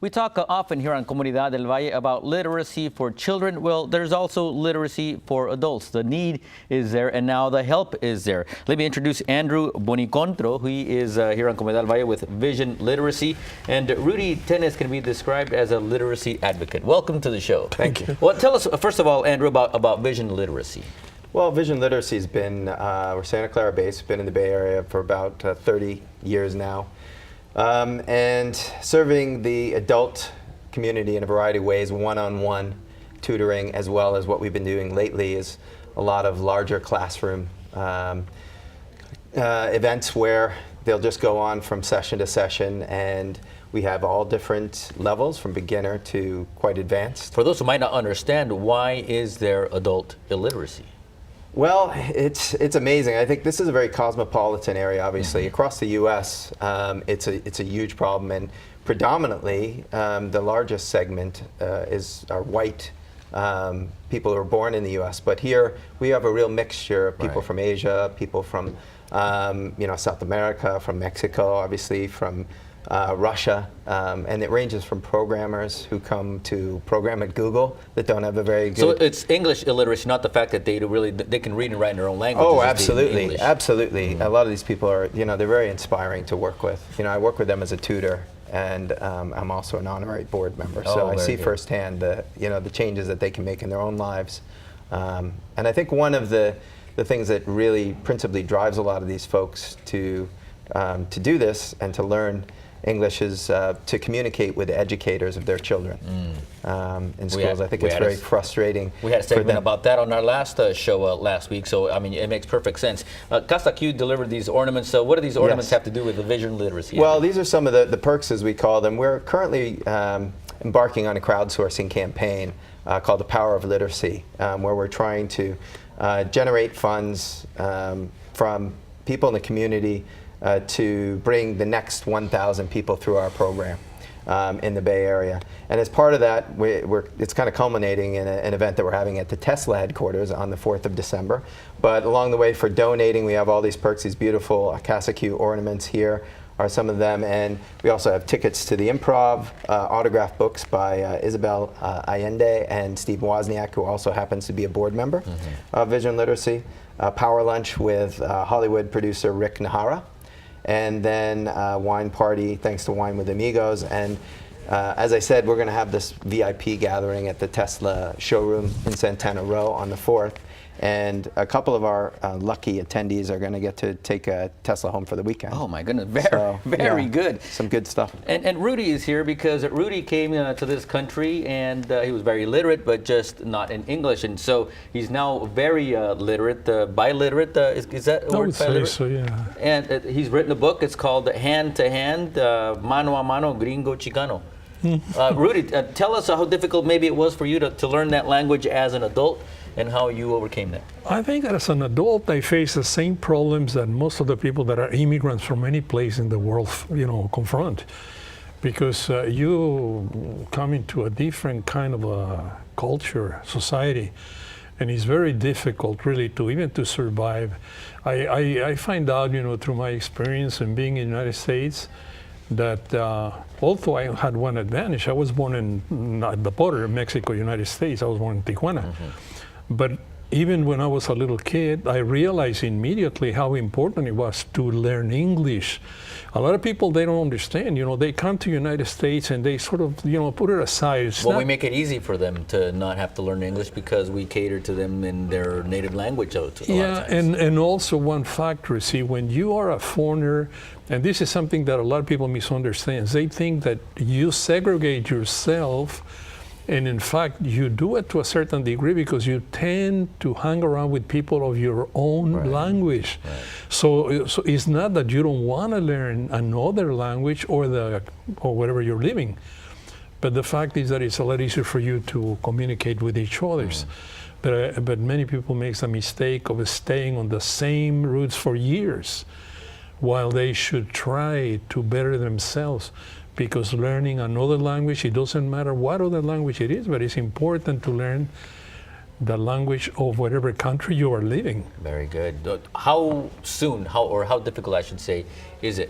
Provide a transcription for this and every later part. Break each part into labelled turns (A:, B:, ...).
A: We talk often here on Comunidad del Valle about literacy for children. Well, there's also literacy for adults. The need is there, and now the help is there. Let me introduce Andrew Bonicontro, who is here on Comunidad del Valle with Vision Literacy. And Rudy Tenes can be described as a literacy advocate. Welcome to the show.
B: Thank you.
A: Well, tell us, first of all, Andrew, about Vision Literacy.
B: Well, Vision Literacy has been, we're Santa Clara based, been in the Bay Area for about 30 years now. And serving the adult community in a variety of ways, one-on-one tutoring, as well as what we've been doing lately is a lot of larger classroom events where they'll just go on from session to session, and we have all different levels from beginner to quite advanced.
A: For those who might not understand, why is there adult illiteracy?
B: Well, it's amazing. I think this is a very cosmopolitan area, obviously. Across the U.S., it's a huge problem, and predominantly the largest segment are white people who are born in the U.S. But here we have a real mixture of people from Asia, people from South America, from Mexico, obviously from Russia, and it ranges from programmers who come to program at Google that don't have a very good...
A: So it's English illiteracy, not the fact that they can read and write in their own language.
B: Oh, absolutely, absolutely. A lot of these people are, they're very inspiring to work with. I work with them as a tutor, and I'm also an honorary board member, so I see firsthand the changes that they can make in their own lives. And I think one of the things that really principally drives a lot of these folks to do this and to learn English is to communicate with the educators of their children in schools. I think it's very frustrating.
A: We had a segment about that on our last show last week, so I mean it makes perfect sense. Casa Q delivered these ornaments, so what do these ornaments have to do with the Vision Literacy?
B: Well, these are some of the perks, as we call them. We're currently embarking on a crowdsourcing campaign called the Power of Literacy, where we're trying to generate funds from people in the community to bring the next 1,000 people through our program in the Bay Area. And as part of that, it's kind of culminating in an event that we're having at the Tesla headquarters on the 4th of December. But along the way, for donating, we have all these perks, these beautiful Casa Q ornaments here are some of them. And we also have tickets to the Improv, autographed books by Isabel Allende and Steve Wozniak, who also happens to be a board member of Vision Literacy. Power lunch with Hollywood producer Rick Nahara. And then wine party, thanks to Wine with Amigos. And as I said, we're going to have this VIP gathering at the Tesla showroom in Santana Row on the 4th. And a couple of our lucky attendees are going to get to take a Tesla home for the weekend.
A: Oh my goodness, very good.
B: Some good stuff.
A: And Rudy is here because Rudy came to this country and he was very literate, but just not in English. And so he's now very literate, biliterate, is that a word?
C: I would say so, yeah.
A: And he's written a book, it's called Hand to Hand, Mano a Mano, Gringo Chicano. Rudy, tell us how difficult maybe it was for you to learn that language as an adult, and how you overcame that.
C: I think that as an adult, I face the same problems that most of the people that are immigrants from any place in the world, confront. Because you come into a different kind of a culture, society, and it's very difficult really to survive. I find out, through my experience in being in the United States, that although I had one advantage, I was born in the border of Mexico, United States. I was born in Tijuana. But even when I was a little kid, I realized immediately how important it was to learn English. A lot of people, they don't understand, they come to the United States and they sort of, put it aside.
A: We make it easy for them to not have to learn English because we cater to them in their native language.
C: Yeah, and also one factor, see, when you are a foreigner, and this is something that a lot of people misunderstand, they think that you segregate yourself. And in fact, you do it to a certain degree because you tend to hang around with people of your own language. So it's not that you don't want to learn another language or whatever you're living, but the fact is that it's a lot easier for you to communicate with each other. But many people make the mistake of staying on the same roots for years, while they should try to better themselves. Because learning another language, it doesn't matter what other language it is, but it's important to learn the language of whatever country you are living.
A: Very good. How soon, how difficult, I should say, is it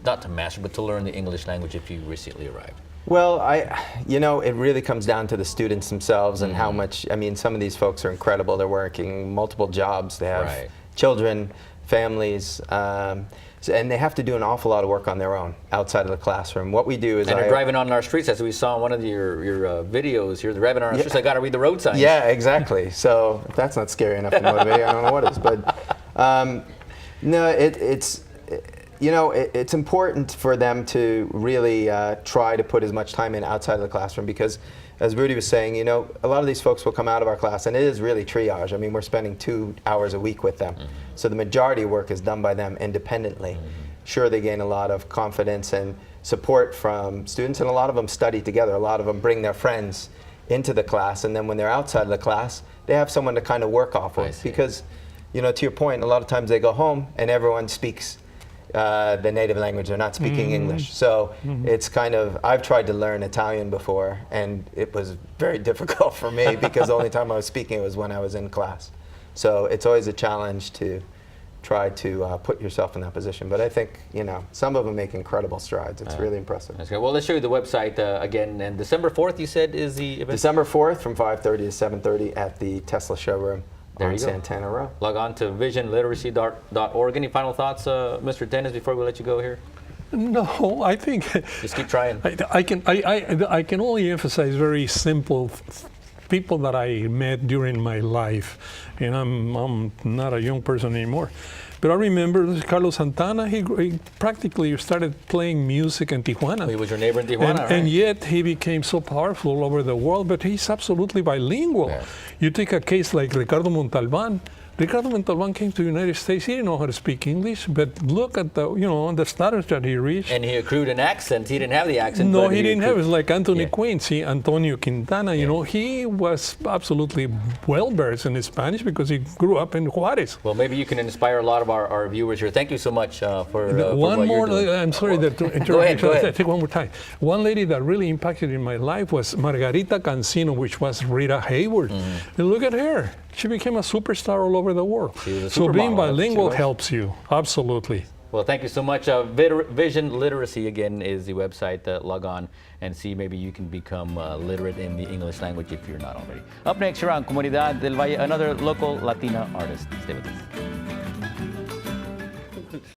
A: not to master, but to learn the English language if you recently arrived?
B: Well, it really comes down to the students themselves and how much, I mean, some of these folks are incredible. They're working multiple jobs. They have children, families, and they have to do an awful lot of work on their own outside of the classroom. What we do is
A: they're driving on our streets, as we saw in one of your videos here. They're driving on our streets. I got to read the road signs.
B: Yeah, exactly. So if that's not scary enough to motivate, I don't know what is. But no, it's important for them to really try to put as much time in outside of the classroom because, as Rudy was saying, a lot of these folks will come out of our class and it is really triage. I mean, we're spending 2 hours a week with them. So the majority of work is done by them independently. Sure, they gain a lot of confidence and support from students, and a lot of them study together. A lot of them bring their friends into the class, and then when they're outside of the class, they have someone to kind of work off with. Because, to your point, a lot of times they go home and everyone speaks the native language. They're not speaking English. So it's kind of, I've tried to learn Italian before, and it was very difficult for me because the only time I was speaking it was when I was in class. So it's always a challenge to try to put yourself in that position. But I think, some of them make incredible strides. It's really impressive.
A: That's good. Well, let's show you the website again. And December 4th, you said, is the event?
B: December 4th from 5:30 to 7:30 at the Tesla showroom on Santana Row.
A: Log on to visionliteracy.org. Any final thoughts, Mr. Dennis, before we let you go here?
C: No, I think
A: just keep trying.
C: I can only emphasize very simple people that I met during my life, and I'm not a young person anymore. But I remember Carlos Santana, he practically started playing music in Tijuana.
A: He was your neighbor in Tijuana, right?
C: And yet he became so powerful all over the world, but he's absolutely bilingual.
A: Yeah.
C: You take a case like Ricardo Montalban. Ricardo Montalban came to the United States. He didn't know how to speak English, but look at the status that he reached.
A: And he accrued an accent. He didn't have the accent.
C: No, he didn't have it. It's like Anthony Quinn, see, Antonio Quintana, he was absolutely well-versed in Spanish because he grew up in Juarez.
A: Well, maybe you can inspire a lot of our viewers here. Thank you so much for
C: one
A: what
C: more.
A: you're doing.
C: I'm sorry that to interrupt.
A: Go ahead.
C: Take one more time. One lady that really impacted in my life was Margarita Cancino, which was Rita Hayworth. And look at her. She became a superstar all over the world. So being bilingual helps you, absolutely.
A: Well, thank you so much. Vision Literacy, again, is the website. Log on and see maybe you can become literate in the English language if you're not already. Up next, you're on Comunidad del Valle, another local Latina artist. Stay with us.